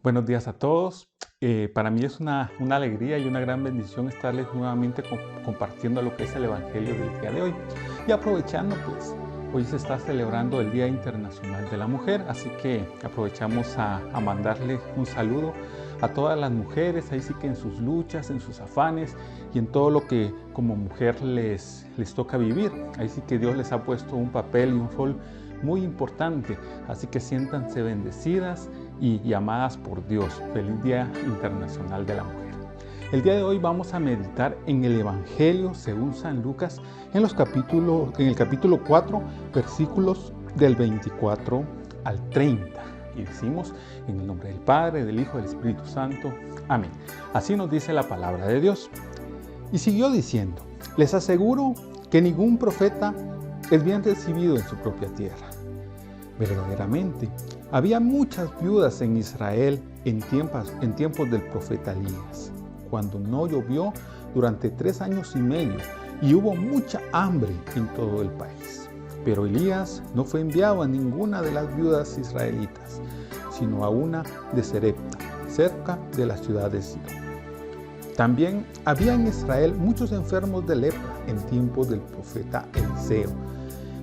Buenos días a todos. Para mí es una alegría y una gran bendición estarles nuevamente compartiendo lo que es el Evangelio del día de hoy. Y aprovechando, pues, hoy se está celebrando el Día Internacional de la Mujer, así que aprovechamos a mandarle un saludo a todas las mujeres, ahí sí que en sus luchas, en sus afanes y en todo lo que como mujer les toca vivir. Ahí sí que Dios les ha puesto un papel y un rol muy importante, así que siéntanse bendecidas y amadas por Dios. Feliz Día Internacional de la Mujer. El día de hoy vamos a meditar en el Evangelio según San Lucas en el capítulo 4, versículos del 24 al 30. Y decimos en el nombre del Padre, del Hijo y del Espíritu Santo. Amén. Así nos dice la palabra de Dios. Y siguió diciendo: les aseguro que ningún profeta es bien recibido en su propia tierra. Verdaderamente, había muchas viudas en Israel en tiempos del profeta Elías, cuando no llovió durante 3 años y medio y hubo mucha hambre en todo el país. Pero Elías no fue enviado a ninguna de las viudas israelitas, sino a una de Serepta, cerca de la ciudad de Sidón. También había en Israel muchos enfermos de lepra en tiempos del profeta Eliseo,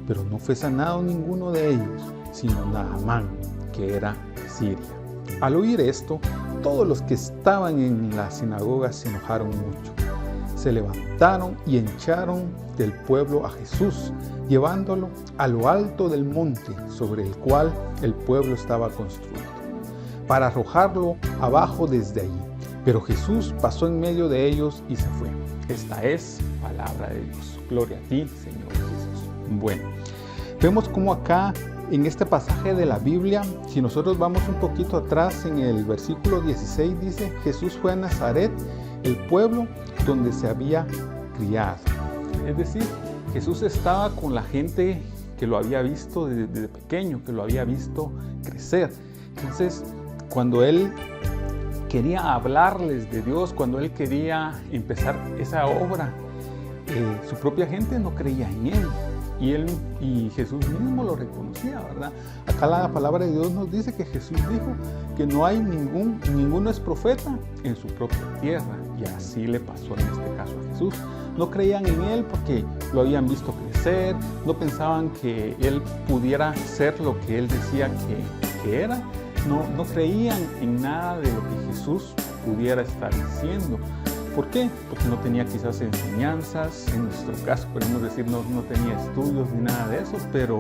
pero no fue sanado ninguno de ellos, sino Naamán, que era de Siria. Al oír esto, todos los que estaban en la sinagoga se enojaron mucho. Se levantaron y echaron del pueblo a Jesús, llevándolo a lo alto del monte sobre el cual el pueblo estaba construido, para arrojarlo abajo desde allí. Pero Jesús pasó en medio de ellos y se fue. Esta es palabra de Dios. Gloria a ti, Señor Jesús. Bueno, vemos cómo acá en este pasaje de la Biblia, si nosotros vamos un poquito atrás en el versículo 16, dice: Jesús fue a Nazaret, el pueblo donde se había criado. Es decir, Jesús estaba con la gente que lo había visto desde pequeño, que lo había visto crecer. Entonces, cuando Él quería hablarles de Dios, cuando Él quería empezar esa obra, su propia gente no creía en Él. Y Jesús mismo lo reconocía, ¿verdad? Acá la palabra de Dios nos dice que Jesús dijo que no hay ninguno es profeta en su propia tierra. Y así le pasó en este caso a Jesús. No creían en Él porque lo habían visto crecer, no pensaban que Él pudiera ser lo que Él decía que era. No creían en nada de lo que Jesús pudiera estar diciendo. ¿Por qué? Porque no tenía quizás enseñanzas, en nuestro caso podemos decir no tenía estudios ni nada de eso, pero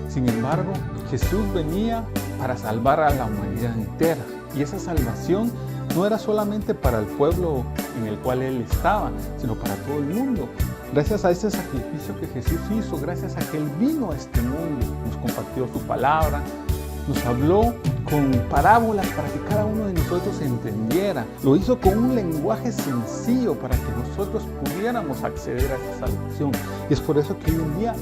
sin embargo Jesús venía para salvar a la humanidad entera. Y esa salvación no era solamente para el pueblo en el cual Él estaba, sino para todo el mundo. Gracias a ese sacrificio que Jesús hizo, gracias a que Él vino a este mundo, nos compartió su palabra, nos habló con parábolas para que cada uno de nosotros entendiera. Lo hizo con un lenguaje sencillo para que nosotros pudiéramos acceder a esa salvación. Y es por eso que hoy en día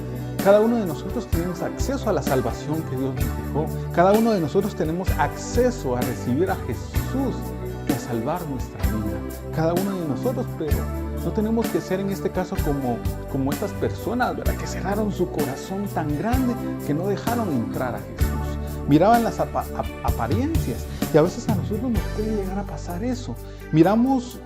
cada uno de nosotros tenemos acceso a la salvación que Dios nos dejó. Cada uno de nosotros tenemos acceso a recibir a Jesús y a salvar nuestra vida. Cada uno de nosotros, pero no tenemos que ser en este caso como estas personas, ¿verdad?, que cerraron su corazón tan grande que no dejaron entrar a Jesús. Miraban las apariencias y a veces a nosotros nos puede llegar a pasar eso. Miramos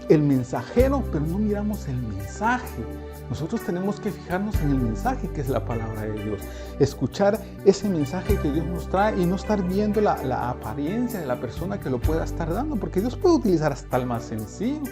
el mensajero, pero no miramos el mensaje. Nosotros tenemos que fijarnos en el mensaje que es la palabra de Dios. Escuchar ese mensaje que Dios nos trae y no estar viendo la apariencia de la persona que lo pueda estar dando, porque Dios puede utilizar hasta el más sencillo.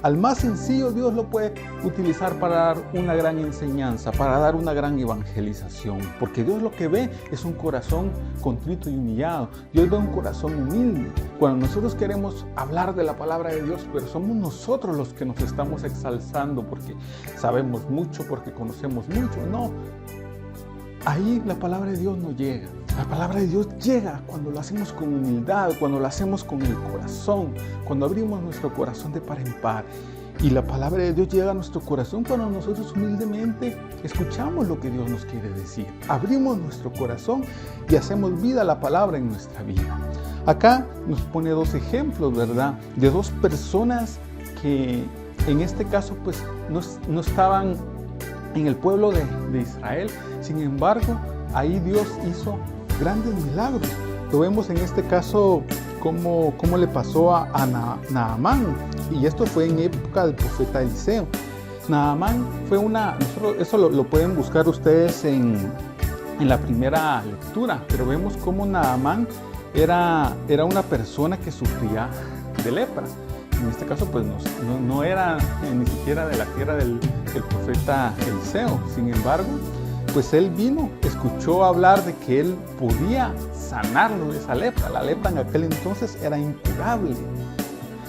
Al más sencillo Dios lo puede utilizar para dar una gran enseñanza, para dar una gran evangelización. Porque Dios lo que ve es un corazón contrito y humillado. Dios ve un corazón humilde. Cuando nosotros queremos hablar de la palabra de Dios, pero somos nosotros los que nos estamos exalzando porque sabemos mucho, porque conocemos mucho. No, ahí la palabra de Dios no llega. La palabra de Dios llega cuando lo hacemos con humildad, cuando lo hacemos con el corazón, cuando abrimos nuestro corazón de par en par. Y la palabra de Dios llega a nuestro corazón cuando nosotros humildemente escuchamos lo que Dios nos quiere decir. Abrimos nuestro corazón y hacemos vida a la palabra en nuestra vida. Acá nos pone 2 ejemplos, ¿verdad?, de 2 personas que en este caso pues no estaban en el pueblo de Israel. Sin embargo, ahí Dios hizo grandes milagros. Lo vemos en este caso cómo le pasó a Naamán. Y esto fue en época del profeta Eliseo. Naamán fue eso lo pueden buscar ustedes en la primera lectura, pero vemos cómo Naamán era una persona que sufría de lepra. En este caso pues no era ni siquiera de la tierra del profeta Eliseo. Sin embargo, pues él escuchó hablar de que él podía sanarlo de esa lepra. La lepra en aquel entonces era incurable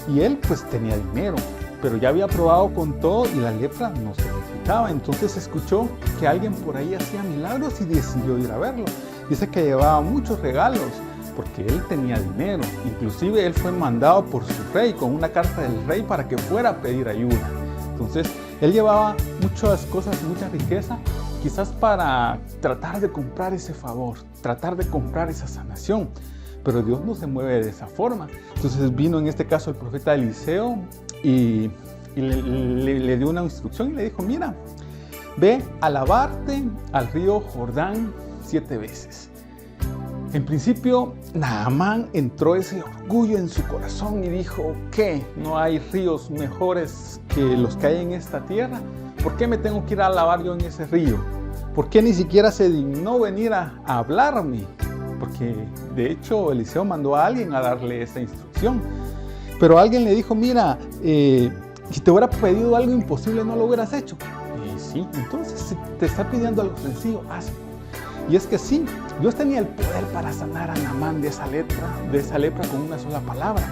y él pues tenía dinero, pero ya había probado con todo y la lepra no se le quitaba. Entonces escuchó que alguien por ahí hacía milagros y decidió ir a verlo. Dice que llevaba muchos regalos porque él tenía dinero. Inclusive él fue mandado por su rey con una carta del rey para que fuera a pedir ayuda. Entonces él llevaba muchas cosas, mucha riqueza, quizás para tratar de comprar ese favor, tratar de comprar esa sanación. Pero Dios no se mueve de esa forma. Entonces vino en este caso el profeta Eliseo y le dio una instrucción y le dijo: mira, ve a lavarte al río Jordán 7 veces. En principio, Naamán entró ese orgullo en su corazón y dijo: ¿qué? ¿No hay ríos mejores que los que hay en esta tierra? ¿Por qué me tengo que ir a lavar yo en ese río? ¿Por qué ni siquiera se dignó venir a hablarme? Porque de hecho Eliseo mandó a alguien a darle esa instrucción. Pero alguien le dijo: mira, si te hubiera pedido algo imposible, ¿no lo hubieras hecho? Y sí, entonces si te está pidiendo algo sencillo, hazlo. Y es que sí, Dios tenía el poder para sanar a Naamán de esa lepra con una sola palabra.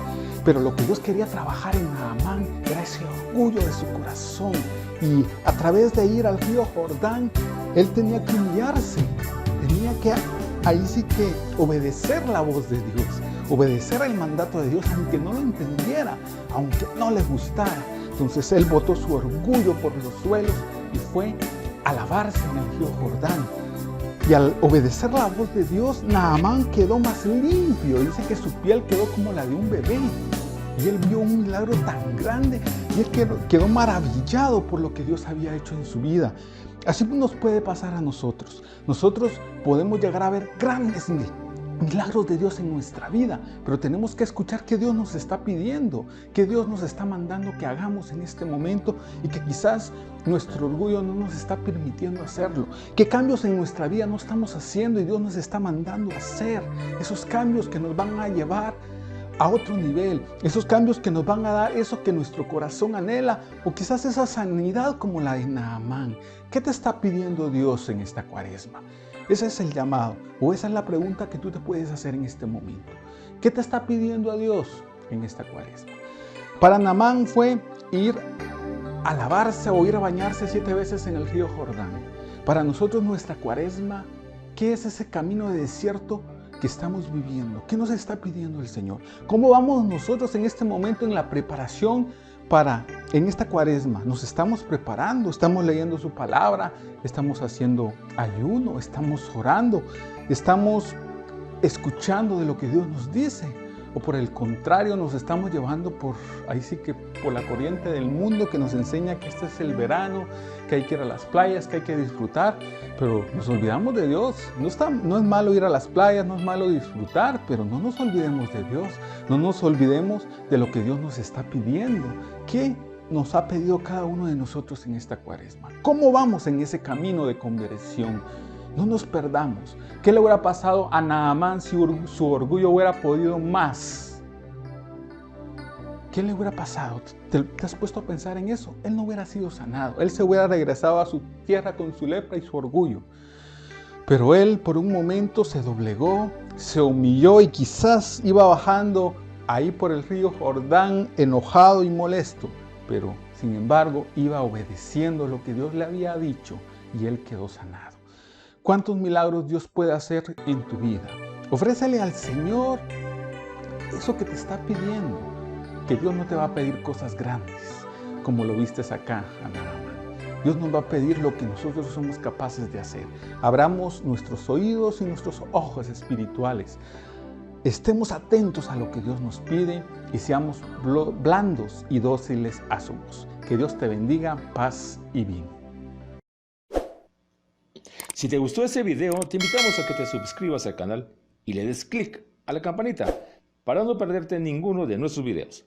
Pero lo que Dios quería trabajar en Naamán era ese orgullo de su corazón. Y a través de ir al río Jordán, él tenía que humillarse. Tenía que, ahí sí que, obedecer la voz de Dios. Obedecer el mandato de Dios, aunque no lo entendiera, aunque no le gustara. Entonces él botó su orgullo por los suelos y fue a lavarse en el río Jordán. Y al obedecer la voz de Dios, Naamán quedó más limpio. Dice que su piel quedó como la de un bebé. Y él vio un milagro tan grande y él quedó maravillado por lo que Dios había hecho en su vida. Así nos puede pasar a nosotros. Nosotros podemos llegar a ver grandes milagros de Dios en nuestra vida, pero tenemos que escuchar qué Dios nos está pidiendo, qué Dios nos está mandando que hagamos en este momento y que quizás nuestro orgullo no nos está permitiendo hacerlo, qué cambios en nuestra vida no estamos haciendo y Dios nos está mandando a hacer, esos cambios que nos van a llevar a otro nivel, esos cambios que nos van a dar eso que nuestro corazón anhela, o quizás esa sanidad como la de Naamán. ¿Qué te está pidiendo Dios en esta cuaresma? Ese es el llamado, o esa es la pregunta que tú te puedes hacer en este momento. ¿Qué te está pidiendo a Dios en esta cuaresma? Para Naamán fue ir a lavarse o ir a bañarse 7 veces en el río Jordán. Para nosotros nuestra cuaresma, ¿qué es ese camino de desierto que estamos viviendo? ¿Qué nos está pidiendo el Señor? ¿Cómo vamos nosotros en este momento en la preparación en esta cuaresma? ¿Nos estamos preparando? ¿Estamos leyendo su palabra? ¿Estamos haciendo ayuno? ¿Estamos orando? ¿Estamos escuchando de lo que Dios nos dice? ¿O por el contrario nos estamos llevando por la corriente del mundo que nos enseña que este es el verano, que hay que ir a las playas, que hay que disfrutar, pero nos olvidamos de Dios? No es malo ir a las playas, no es malo disfrutar, pero no nos olvidemos de Dios, no nos olvidemos de lo que Dios nos está pidiendo. ¿Qué nos ha pedido cada uno de nosotros en esta cuaresma? ¿Cómo vamos en ese camino de conversión? No nos perdamos. ¿Qué le hubiera pasado a Naamán si su orgullo hubiera podido más? ¿Qué le hubiera pasado? ¿Te has puesto a pensar en eso? Él no hubiera sido sanado. Él se hubiera regresado a su tierra con su lepra y su orgullo. Pero él por un momento se doblegó, se humilló y quizás iba bajando ahí por el río Jordán enojado y molesto. Pero sin embargo iba obedeciendo lo que Dios le había dicho y él quedó sanado. ¿Cuántos milagros Dios puede hacer en tu vida? Ofrécele al Señor eso que te está pidiendo, que Dios no te va a pedir cosas grandes, como lo viste acá a Naamán. Dios nos va a pedir lo que nosotros somos capaces de hacer. Abramos nuestros oídos y nuestros ojos espirituales. Estemos atentos a lo que Dios nos pide y seamos blandos y dóciles a su voz. Que Dios te bendiga, paz y bien. Si te gustó este video, te invitamos a que te suscribas al canal y le des clic a la campanita para no perderte ninguno de nuestros videos.